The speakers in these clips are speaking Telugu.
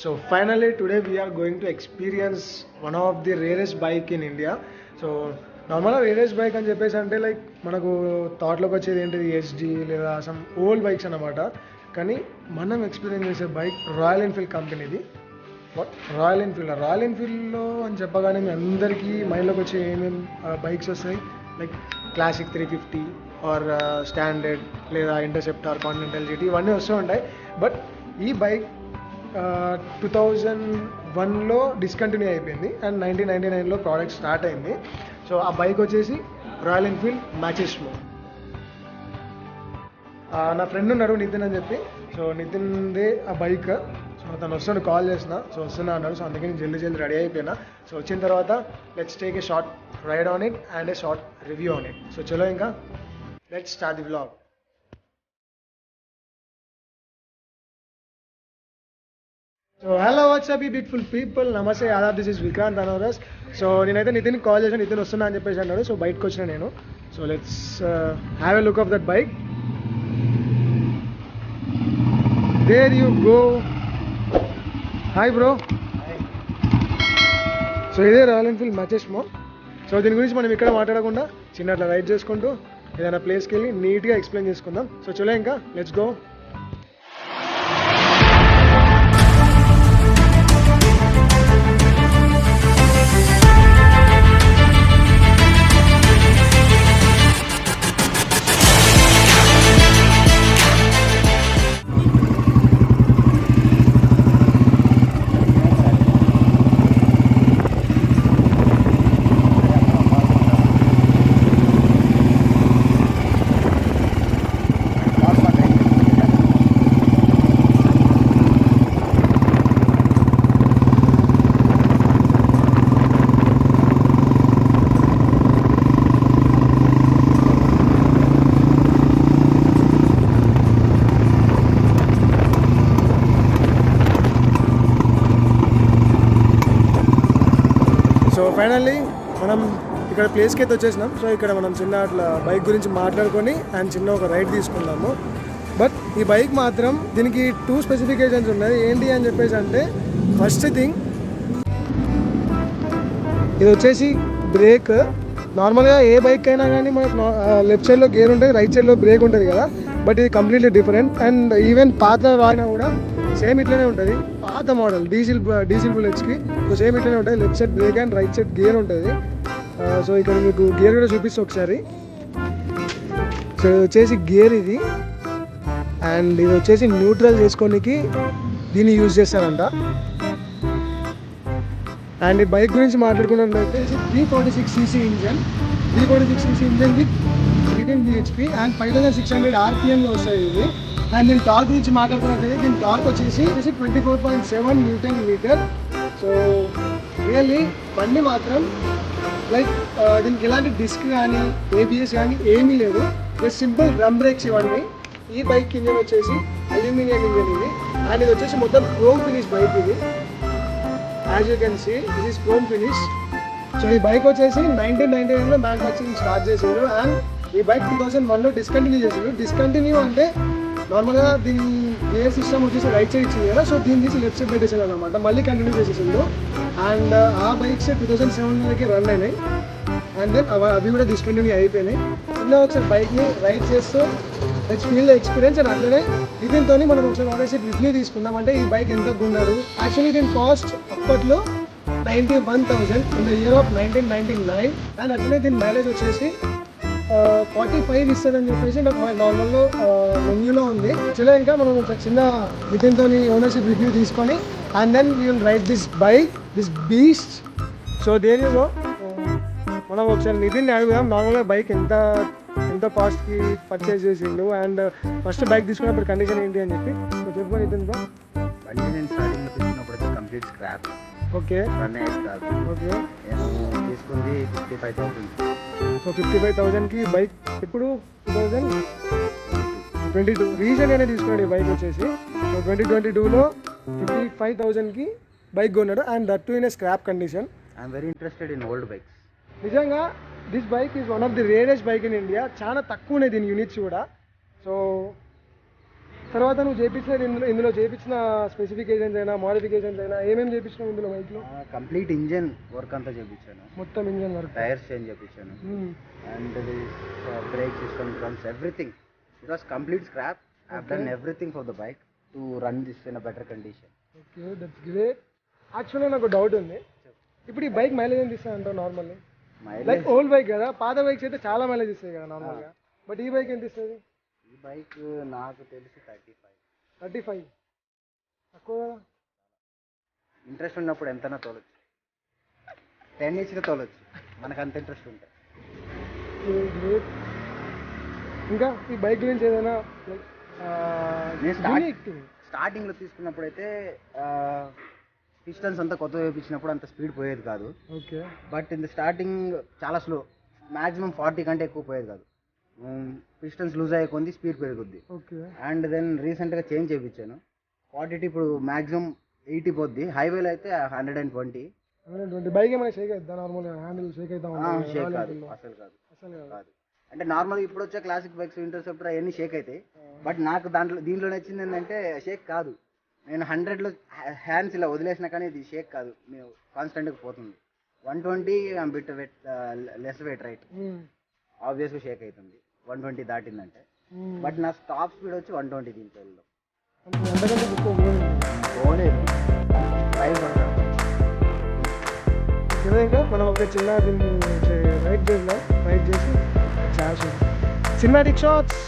So finally today we are going to experience one of the rarest bike in India. So నార్మల్గా రేరెస్ట్ బైక్ అని చెప్పేసి అంటే లైక్ మనకు థాట్లోకి వచ్చేది ఏంటిది ఎస్డి లేదా సమ్ ఓల్డ్ బైక్స్ అన్నమాట. కానీ మనం ఎక్స్పీరియన్స్ చేసే బైక్ రాయల్ ఎన్ఫీల్డ్ కంపెనీది. రాయల్ ఎన్ఫీల్డ్లో అని చెప్పగానే మీ అందరికీ మైండ్లోకి వచ్చే ఏమేమి బైక్స్ వస్తాయి, లైక్ క్లాసిక్ 350 ఆర్ స్టాండర్డ్ లేదా ఇంటర్సెప్టార్, కాంటినెంటల్ జీటీ ఇవన్నీ వస్తూ ఉంటాయి. బట్ ఈ బైక్ 2001లో డిస్కంటిన్యూ అయిపోయింది అండ్ 1999లో ప్రోడక్ట్ స్టార్ట్ అయింది. సో ఆ బైక్ వచ్చేసి రాయల్ ఎన్ఫీల్డ్ మ్యాచెస్మో. నా ఫ్రెండ్ ఉన్నాడు నితిన్ అని చెప్పి. సో నితిన్దే ఆ బైక్. సో తను వస్తాడు, కాల్ చేసిన, సో వస్తున్నా అన్నాడు. సో అందుకే నేను జల్దీ రెడీ అయిపోయినా. సో వచ్చిన తర్వాత let's take a short ride on it and a short review on it. So చలో ఇంకా let's start the vlog. So hello what's up ఈ బ్యూటిఫుల్ పీపుల్, నమస్తే, ఆదాబ్, దిస్ ఇస్ విక్రాంత్ అనోరస్. సో నేనైతే నితిన్ కాల్ చేశాను, నితిన్ వస్తున్నా అని చెప్పేసి అన్నాడు. సో బయటకు వచ్చిన నేను. So let's have a look of that bike. There you go. Hi bro. So ఇదే రాయల్ ఎన్ఫీల్డ్ మ్యాచెస్మో. సో దీని గురించి మనం ఇక్కడ మాట్లాడకుండా చిన్న అట్లా రైడ్ చేసుకుంటూ ఏదైనా ప్లేస్కి వెళ్ళి నీట్గా ఎక్స్ప్లెయిన్ చేసుకుందాం. సో చలో ఇంకా లెట్స్ గో. సో ఫైనల్లీ మనం ఇక్కడ ప్లేస్కి అయితే వచ్చేసినాం. సో ఇక్కడ మనం చిన్న అట్లా బైక్ గురించి మాట్లాడుకొని అండ్ చిన్న ఒక రైడ్ తీసుకున్నాము. బట్ ఈ బైక్ మాత్రం దీనికి 2 స్పెసిఫికేషన్స్ ఉన్నాయి. ఏంటి అని చెప్పేసి అంటే ఫస్ట్ థింగ్ ఇది వచ్చేసి బ్రేక్. నార్మల్గా ఏ బైక్ అయినా కానీ మనకు లెఫ్ట్ సైడ్లో గేర్ ఉంటుంది, రైట్ సైడ్లో బ్రేక్ ఉంటుంది కదా. బట్ ఇది కంప్లీట్లీ డిఫరెంట్. అండ్ ఈవెన్ పాత వాడినా కూడా సేమ్ ఇట్లనే ఉంటుంది. పాత మోడల్ డీజిల్ బుల్లెట్స్కి సో సేమ్ ఇట్లనే ఉంటుంది. Left side break and right side gear ఉంటుంది. సో ఇక్కడ మీకు గేర్ కూడా చూపిస్తే ఒకసారి. సో ఇది వచ్చేసి గేర్ ఇది. అండ్ ఇది వచ్చేసి న్యూట్రల్ చేసుకోనికి దీన్ని యూజ్ చేస్తారంట. అండ్ ఈ బైక్ గురించి మాట్లాడుకున్నట్లయితే 346cc engine, 346cc engine with 18 bhp and 5600 rpmలో వస్తాయి ఇది. అండ్ దీని టార్క్ గురించి మాట్లాడుకున్నట్లయితే దీని టార్క్ వచ్చేసి 24.7 న్యూటన్ మీటర్. సో రియల్లీ బండి మాత్రం లైక్ దీనికి ఎలాంటి డిస్క్ కానీ ఏబిఎస్ కానీ ఏమీ లేదు. జస్ట్ సింపుల్ డ్రమ్ బ్రేక్స్ ఇవన్నీ. ఈ బైక్ ఇంజన్ వచ్చేసి అల్యూమినియం ఇంజన్ ఇది. అండ్ ఇది వచ్చేసి మొత్తం క్రోమ్ ఫినిష్ బైక్ ఇది. As you can see this is chrome finish. So ఈ బైక్ వచ్చేసి 1999లో మ్యానుఫ్యాక్చరింగ్ స్టార్ట్ చేశారు. అండ్ ఈ బైక్ 2001లో డిస్కంటిన్యూ చేశారు. డిస్కంటిన్యూ అంటే నార్మల్గా దీని గేర్ సిస్టమ్ వచ్చేసి రైట్ సైడ్ ఇచ్చింది కదా. సో దీన్ని తీసి లెఫ్ట్ సైడ్ పెట్టేసారు అనమాట. మళ్ళీ కంటిన్యూ చేసేసిండు. అండ్ ఆ బైక్స్ 2007 రన్ అయినాయి. అండ్ దెన్ అవి కూడా డిస్కంటిన్యూ అయిపోయినాయి. ఇలా ఒకసారి బైక్ని రైడ్ చేస్తూ let's feel the experience. And అట్లనే దీంతో మనం ఒకసారి ఆల్రెడీ రివ్యూ తీసుకుందాం. అంటే ఈ బైక్ ఎంత కొన్నారు. యాక్చువల్లీ దీని కాస్ట్ అప్పట్లో 91,000 in the year of 1999. And అట్లనే దీని మైలేజ్ వచ్చేసి 45 ఇస్తుందని చెప్పేసి నాకు నార్మల్లో మెన్యూలో ఉంది. చలో ఇంకా మనం ఒక చిన్న నితిన్తో ఓనర్షిప్ రివ్యూ తీసుకొని and then we will ride this bike, this beast. So దేనిలో మనం ఒకసారి నితిన్ని అడుగుదాం నార్మల్గా బైక్ ఎంత కాస్ట్కి పర్చేస్ చేసిండు అండ్ ఫస్ట్ బైక్ తీసుకున్నప్పుడు కండిషన్ ఏంటి అని చెప్పి. సో చెప్పు నితిన్ బ్రో. బండి నేను స్టార్టింగ్లో తీసుకున్నప్పుడు కంప్లీట్ స్క్రాప్. ఓకే. రన్ అయ్యే స్క్రాప్. ఓకే. నేను తీసుకుంది 55,000. సో 55,000కి బైక్ ఇప్పుడు 2022 రీసెంట్గానే తీసుకున్నాడు ఈ బైక్ వచ్చేసి. సో 2022లో 55,000కి బైక్ కొన్నాడు and that too in a scrap condition. I'm very interested in old bikes. నిజంగా this bike is one of the rarest bike in India. చాలా తక్కువ ఉన్నాయి దీని యూనిట్స్ కూడా. సో తర్వాత నువ్వు చేయించిన ఇందులో చేయించిన స్పెసిఫికేషన్స్ అయినా మాడిఫికేషన్స్ అయినా ఏమేమి చేయించినావు ఇందులో బైక్లో? కంప్లీట్ ఇంజన్ వర్క్ అంతా చేయించాను, మొత్తం ఇంజన్ వర్క్, టైర్స్ చేంజ్ చేయించాను, and break system, drums, everything. It was complete scrap. I have done everything for the bike to run this in a better condition. Okay, that's great. యాక్చువల్గా నాకు డౌట్ ఉంది, ఇప్పుడు ఈ బైక్ మైలేజ్ ఎంత ఇస్తా అంటావు నార్మల్లీ? లైక్ ఓల్డ్ బైక్ కదా, పాత బైక్స్ అయితే చాలా మైలేజ్ ఇస్తాయి కదా నార్మల్గా, బట్ ఈ బైక్ ఎంత ఇస్తుంది? ఈ బైక్ నాకు తెలిసి 35 తక్కువ కదా? ఇంట్రెస్ట్ ఉన్నప్పుడు ఎంతైనా తోలొచ్చు, 10 ఇచ్చినా తోలొచ్చు, మనకు అంత ఇంట్రెస్ట్ ఉంటుంది. గ్రేట్. ఇంకా ఈ బైక్ గురించి ఏదైనా స్టార్టింగ్లో తీసుకున్నప్పుడు అయితే పిస్టన్స్ అంతా కొత్త వేయించినప్పుడు అంత స్పీడ్ పోయేది కాదు. Okay, but in the starting చాలా స్లో, మ్యాక్సిమం 40 కంటే ఎక్కువ పోయేది కాదు. పిస్టన్స్ లూజ్ అయ్యే కొంది స్పీడ్ పెరుగుద్ది. ఓకే. అండ్ దెన్ రీసెంట్గా చేంజ్ చేయించాను, 40 ఇప్పుడు మ్యాక్సిమం 80 పోద్ది. హైవేలో అయితే 120. బైక్ ఏమైనా షేక్ అవుతుందా నార్మల్గా? హ్యాండిల్ షేక్ అవుతా? షేక్ కాదు, అసలు కాదు. అంటే నార్మల్ ఇప్పుడు వచ్చే క్లాసిక్ బైక్స్ ఇంటర్సెప్టర్ అవన్నీ షేక్ అవుతాయి, బట్ నాకు దీంట్లో నచ్చింది ఏంటంటే షేక్ కాదు. నేను 100లో హ్యాండ్స్ ఇలా వదిలేసినా కానీ ఇది షేక్ కాదు, నేను కాన్స్టెంట్గా పోతుంది. 120 bit weight, less weight, right, ఆబ్వియస్గా షేక్ అవుతుంది 120 దాటిందంటే. బట్ నా టాప్ స్పీడ్ వచ్చి 120 దీంట్లో పోలేదు. ఇంకా మనం ఒక చిన్న దీన్ని రైడ్ చేద్దాం, రైడ్ చేసి cinematic shots.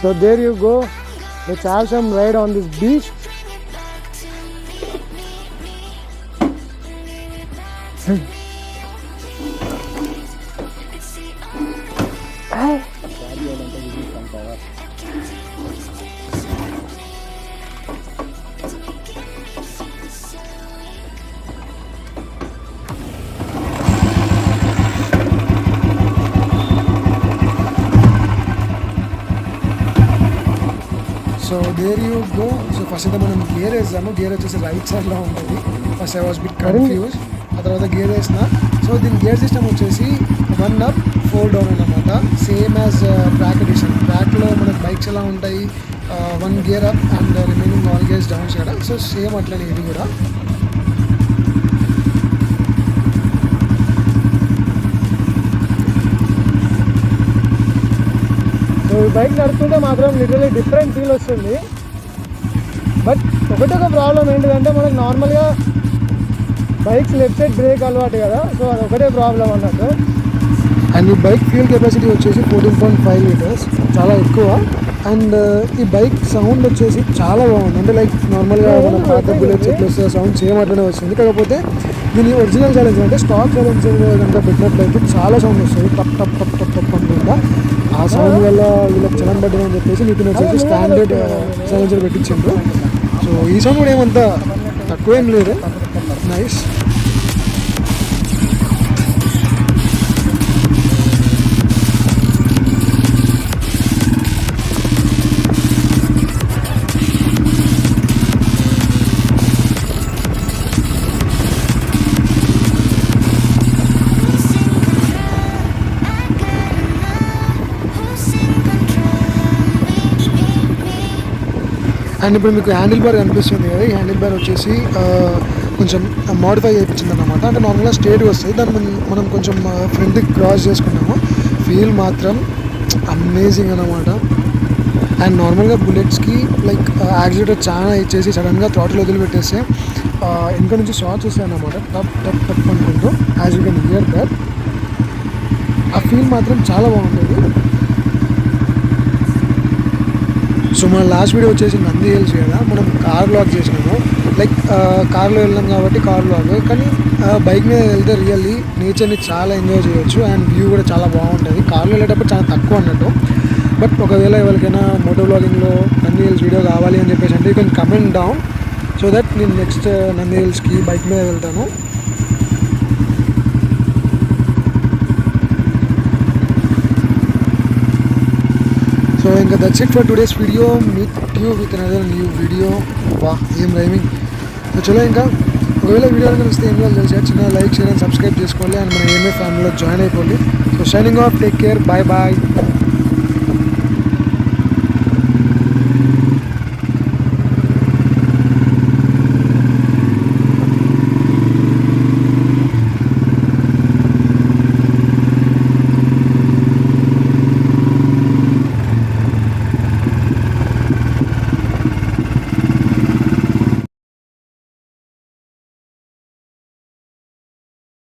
So there you go. Let's have some ride on this beach. So there you go. So first అయితే మనం గేర్ వేసాము, గేర్ వచ్చేసి రైట్ సైడ్లో ఉంటుంది. First I was bit confuse, ఆ తర్వాత గేర్ వేసిన. సో దీని గేర్ సిస్టమ్ వచ్చేసి 1 up 4 down అన్నమాట, సేమ్ యాజ్ ట్రాక్ ఎడిషన్. ట్రాక్లో మనకు బైక్స్ ఎలా ఉంటాయి, 1 gear up and remaining all gears downs కదా, సో సేమ్ అట్లనే ఇది కూడా. ఈ బైక్ నడుపుతుంటే మాత్రం లిటరలీ డిఫరెంట్ ఫీల్ వస్తుంది. బట్ ఒకటొక ప్రాబ్లం ఏంటిదంటే మనకు నార్మల్గా బైక్స్ లెఫ్ట్ సైడ్ బ్రేక్ అలవాటు కదా, సో అది ఒకటే ప్రాబ్లం అన్నట్టు. అండ్ ఈ బైక్ ఫ్యూల్ కెపాసిటీ వచ్చేసి 14.5 liters, చాలా ఎక్కువ. అండ్ ఈ బైక్ సౌండ్ వచ్చేసి చాలా బాగుంది, అంటే లైక్ నార్మల్గా మన పాత బుల్లెట్స్ ఎట్లా సౌండ్ సేమ్ అట్లనే వస్తుంది. కాకపోతే దీని ఒరిజినల్ సైలెన్సర్ అంటే స్టాక్ సైలెన్సర్ కనుక పెట్టినట్లయితే చాలా సౌండ్ వస్తుంది, టప్ టప్ టప్ టప్ టప్ అనుకుంటా. ఆ సౌండ్ వల్ల వీళ్ళకి చలం పడ్డదని చెప్పేసి నీకు వచ్చేసి స్టాండర్డ్ సైలెన్సర్ పెట్టించారు. సో ఈ సౌండ్ కూడా ఏమంతా తక్కువేం లేదు, నైస్. అండ్ ఇప్పుడు మీకు హ్యాండిల్ బార్ కనిపిస్తుంది కదా, ఈ హ్యాండిల్ బార్ వచ్చేసి కొంచెం మోడిఫై చేయించింది అన్నమాట. అంటే నార్మల్గా స్ట్రేట్గా వస్తుంది, దాన్ని మనం కొంచెం ఫ్రంట్కి క్రాస్ చేసుకున్నాము. ఫీల్ మాత్రం అమేజింగ్ అన్నమాట. అండ్ నార్మల్గా బుల్లెట్స్కి లైక్ యాక్సిలేటర్ చాలా ఇచ్చేసి సడన్గా థ్రాటిల్ వదిలిపెట్టేస్తే వెనక నుంచి షార్ట్స్ వస్తాయి అన్నమాట, టప్ టప్ టప్ అనుకుంటూ. As you can hear that, ఆ ఫీల్ మాత్రం చాలా బాగుంటుంది. సో మన లాస్ట్ వీడియో వచ్చేసి నంది హిల్స్ కదా, మనం కార్ లాగ్ చేసినాము. లైక్ కార్లో వెళ్ళాం కాబట్టి కార్ లాగ్, కానీ బైక్ మీద వెళ్తే రియల్లీ నేచర్ని చాలా ఎంజాయ్ చేయొచ్చు అండ్ వ్యూ కూడా చాలా బాగుంటుంది. కార్లో వెళ్ళేటప్పుడు చాలా తక్కువ అన్నట్టు. బట్ ఒకవేళ ఎవరికైనా మోటో బ్లాగింగ్లో నంది హిల్స్ వీడియో కావాలి అని చెప్పేసి అంటే you can comment down, so that నేను నెక్స్ట్ నంది హిల్స్కి బైక్ మీద వెళ్తాను. సో ఇంకా that's it for today's video. Meet you with another new video. వా ఏం రైమింగ్. సో చలో ఇంకా ఒకవేళ వీడియో కలిస్తే ఏం చేయాలి తెలిసి చిన్న లైక్ షేర్ అండ్ సబ్స్క్రైబ్ చేసుకోవాలి అండ్ మన ఏఎంఏ ఫ్యామిలీలో జాయిన్ అయిపోండి. So signing off, take care, bye bye.